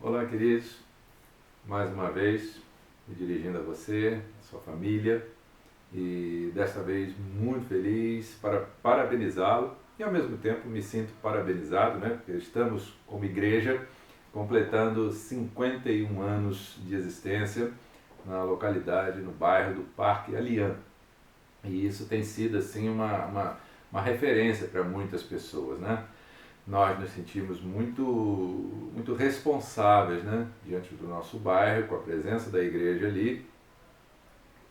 Olá, queridos, mais uma vez me dirigindo a você, a sua família, e desta vez muito feliz para parabenizá-lo e ao mesmo tempo me sinto parabenizado, né? Porque estamos como igreja completando 51 anos de existência na localidade, no bairro do Parque Alian. E isso tem sido assim uma referência para muitas pessoas, né? Nós nos sentimos muito responsáveis, né, diante do nosso bairro, com a presença da igreja ali,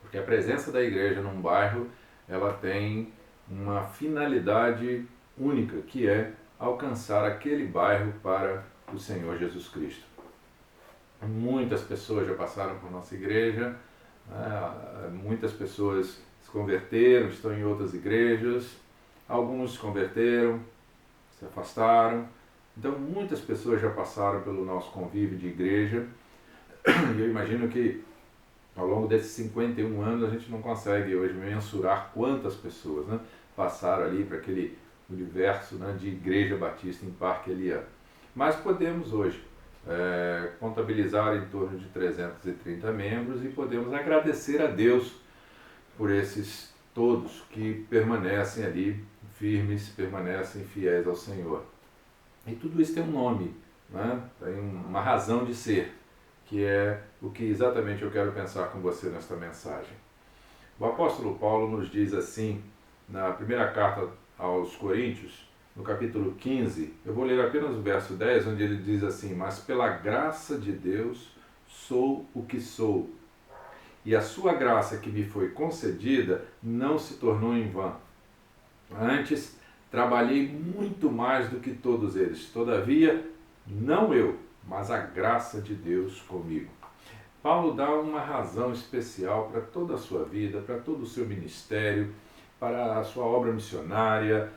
porque a presença da igreja num bairro, ela tem uma finalidade única, que é alcançar aquele bairro para o Senhor Jesus Cristo. Muitas pessoas já passaram por nossa igreja, né, muitas pessoas se converteram, estão em outras igrejas, alguns se converteram, se afastaram. Então muitas pessoas já passaram pelo nosso convívio de igreja e eu imagino que ao longo desses 51 anos a gente não consegue hoje mensurar quantas pessoas, né, passaram ali para aquele universo, né, de Igreja Batista em Parque Alian. Mas podemos hoje contabilizar em torno de 330 membros e podemos agradecer a Deus por esses todos que permanecem ali firmes, permanecem fiéis ao Senhor. E tudo isso tem um nome, né? Tem uma razão de ser, que é o que exatamente eu quero pensar com você nesta mensagem. O apóstolo Paulo nos diz assim, na primeira carta aos Coríntios, no capítulo 15, eu vou ler apenas o verso 10, onde ele diz assim: mas pela graça de Deus sou o que sou, e a sua graça que me foi concedida não se tornou em vão. Antes, trabalhei muito mais do que todos eles. Todavia, não eu, mas a graça de Deus comigo. Paulo dá uma razão especial para toda a sua vida, para todo o seu ministério, para a sua obra missionária,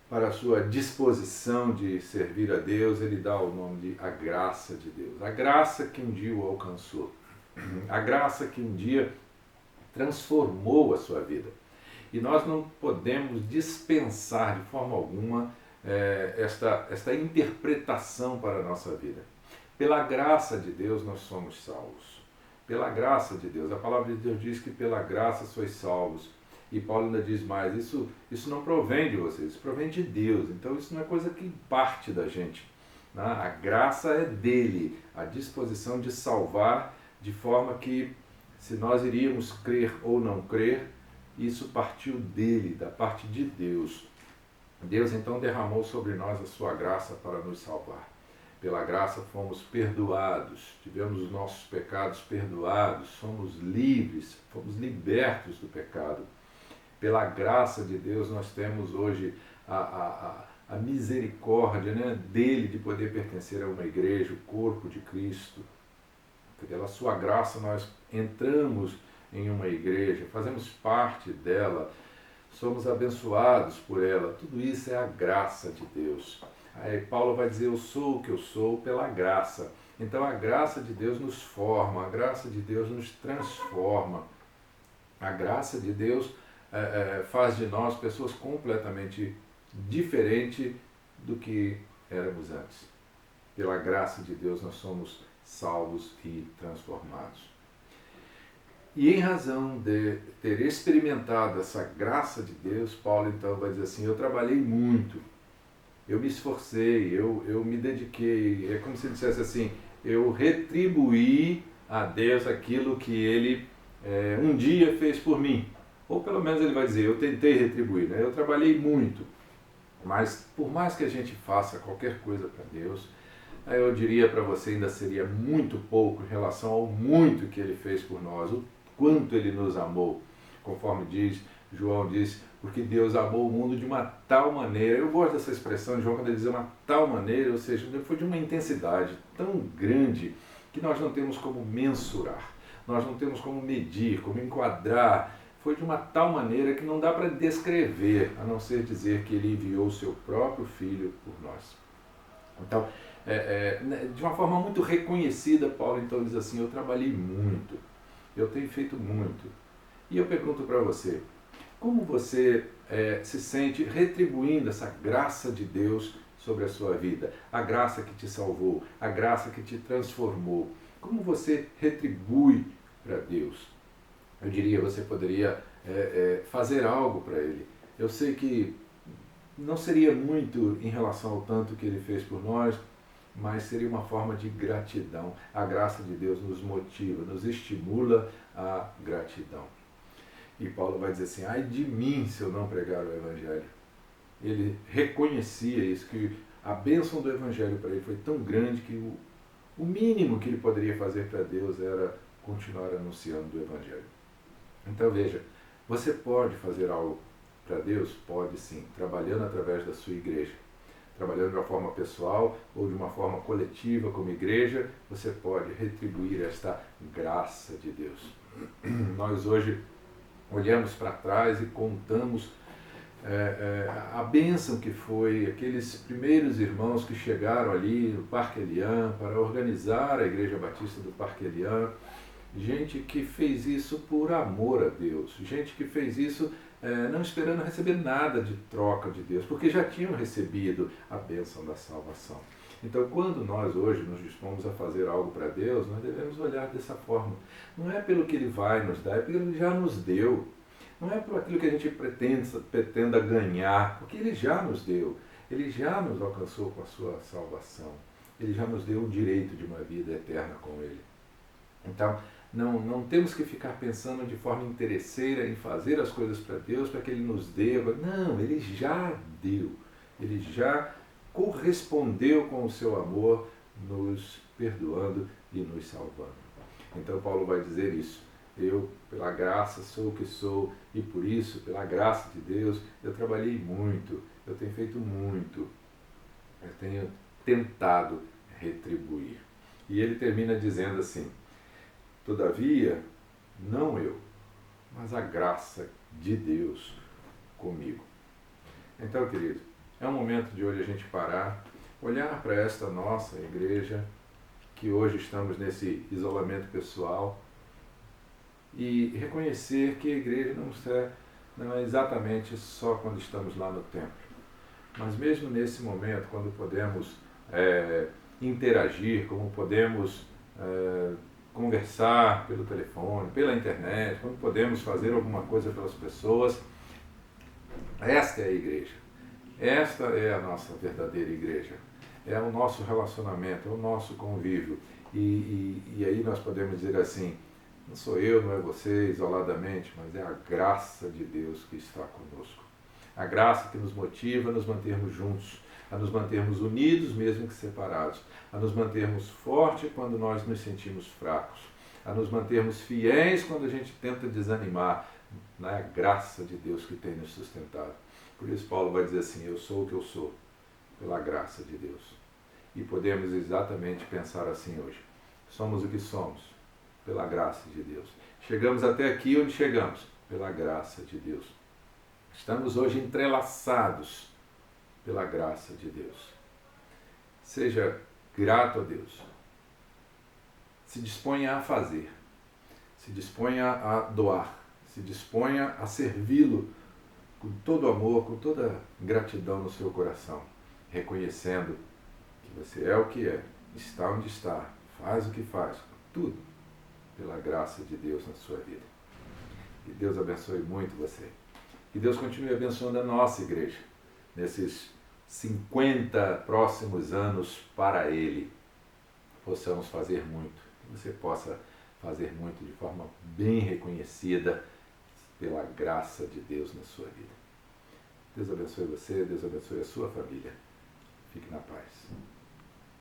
para a sua disposição de servir a Deus. Ele dá o nome de a graça de Deus. A graça que um dia o alcançou. A graça que um dia transformou a sua vida. E nós não podemos dispensar de forma alguma esta interpretação para a nossa vida. Pela graça de Deus nós somos salvos. Pela graça de Deus. A palavra de Deus diz que pela graça sois salvos. E Paulo ainda diz mais, isso não provém de vocês, isso provém de Deus. Então isso não é coisa que parte da gente. Né? A graça é dele, a disposição de salvar, de forma que se nós iríamos crer ou não crer, isso partiu dele, da parte de Deus. Deus então derramou sobre nós a sua graça para nos salvar. Pela graça fomos perdoados, tivemos os nossos pecados perdoados, somos livres, fomos libertos do pecado. Pela graça de Deus nós temos hoje a misericórdia, né, dele de poder pertencer a uma igreja, o corpo de Cristo. Pela sua graça nós entramos em uma igreja, fazemos parte dela, somos abençoados por ela. Tudo isso é a graça de Deus. Aí Paulo vai dizer, eu sou o que eu sou pela graça. Então a graça de Deus nos forma, a graça de Deus nos transforma. A graça de Deus faz de nós pessoas completamente diferentes do que éramos antes. Pela graça de Deus nós somos salvos e transformados. E em razão de ter experimentado essa graça de Deus, Paulo então vai dizer assim, eu trabalhei muito, eu me esforcei, eu me dediquei, é como se ele dissesse assim, eu retribuí a Deus aquilo que ele um dia fez por mim. Ou pelo menos ele vai dizer, eu tentei retribuir, né? Eu trabalhei muito, mas por mais que a gente faça qualquer coisa para Deus, eu diria para você ainda seria muito pouco em relação ao muito que ele fez por nós, o quanto ele nos amou, conforme João diz, porque Deus amou o mundo de uma tal maneira, eu gosto dessa expressão de João quando ele diz uma tal maneira, ou seja, foi de uma intensidade tão grande que nós não temos como mensurar, nós não temos como medir, como enquadrar, foi de uma tal maneira que não dá para descrever, a não ser dizer que ele enviou o seu próprio Filho por nós. Então, de uma forma muito reconhecida, Paulo então diz assim, eu trabalhei muito, eu tenho feito muito. E eu pergunto para você, como você se sente retribuindo essa graça de Deus sobre a sua vida, a graça que te salvou, a graça que te transformou. Como você retribui para Deus? Eu diria, você poderia fazer algo para Ele. Eu sei que não seria muito em relação ao tanto que Ele fez por nós, mas seria uma forma de gratidão. A graça de Deus nos motiva, nos estimula a gratidão. E Paulo vai dizer assim, ai de mim se eu não pregar o Evangelho. Ele reconhecia isso, que a bênção do Evangelho para ele foi tão grande que o mínimo que ele poderia fazer para Deus era continuar anunciando o Evangelho. Então veja, você pode fazer algo para Deus? Pode sim, trabalhando através da sua igreja. Trabalhando de uma forma pessoal ou de uma forma coletiva como igreja, você pode retribuir esta graça de Deus. Nós hoje olhamos para trás e contamos a bênção que foi aqueles primeiros irmãos que chegaram ali no Parque Elian para organizar a Igreja Batista do Parque Elian. Gente que fez isso por amor a Deus, gente que fez isso não esperando receber nada de troca de Deus, porque já tinham recebido a bênção da salvação. Então, quando nós hoje nos dispomos a fazer algo para Deus, nós devemos olhar dessa forma. Não é pelo que Ele vai nos dar, é pelo que Ele já nos deu. Não é por aquilo que a gente pretenda ganhar, porque Ele já nos deu. Ele já nos alcançou com a sua salvação. Ele já nos deu o direito de uma vida eterna com Ele. Então, não temos que ficar pensando de forma interesseira em fazer as coisas para Deus, para que Ele nos dê. Não, Ele já deu. Ele já correspondeu com o seu amor, nos perdoando e nos salvando. Então Paulo vai dizer isso. Eu, pela graça, sou o que sou, e por isso, pela graça de Deus, eu trabalhei muito, eu tenho feito muito, eu tenho tentado retribuir. E ele termina dizendo assim, todavia, não eu, mas a graça de Deus comigo. Então, querido, é um momento de hoje a gente parar, olhar para esta nossa igreja, que hoje estamos nesse isolamento pessoal, e reconhecer que a igreja não é exatamente só quando estamos lá no templo, mas mesmo nesse momento, quando podemos interagir, como podemos conversar pelo telefone, pela internet, quando podemos fazer alguma coisa pelas pessoas, esta é a igreja. Esta é a nossa verdadeira igreja. É o nosso relacionamento, é o nosso convívio. E aí nós podemos dizer assim, não sou eu, não é você, isoladamente, mas é a graça de Deus que está conosco. A graça que nos motiva a nos mantermos juntos, a nos mantermos unidos mesmo que separados, a nos mantermos fortes quando nós nos sentimos fracos, a nos mantermos fiéis quando a gente tenta desanimar. É a graça de Deus que tem nos sustentado. Por isso Paulo vai dizer assim, eu sou o que eu sou, pela graça de Deus. E podemos exatamente pensar assim hoje. Somos o que somos, pela graça de Deus. Chegamos até aqui onde chegamos, pela graça de Deus. Estamos hoje entrelaçados pela graça de Deus. Seja grato a Deus. Se disponha a fazer. Se disponha a doar. Se disponha a servi-lo com todo amor, com toda gratidão no seu coração, reconhecendo que você é o que é, está onde está, faz o que faz, tudo pela graça de Deus na sua vida. Que Deus abençoe muito você. Que Deus continue abençoando a nossa igreja nesses 50 próximos anos para Ele. Possamos fazer muito, que você possa fazer muito de forma bem reconhecida pela graça de Deus na sua vida. Deus abençoe você, Deus abençoe a sua família. Fique na paz.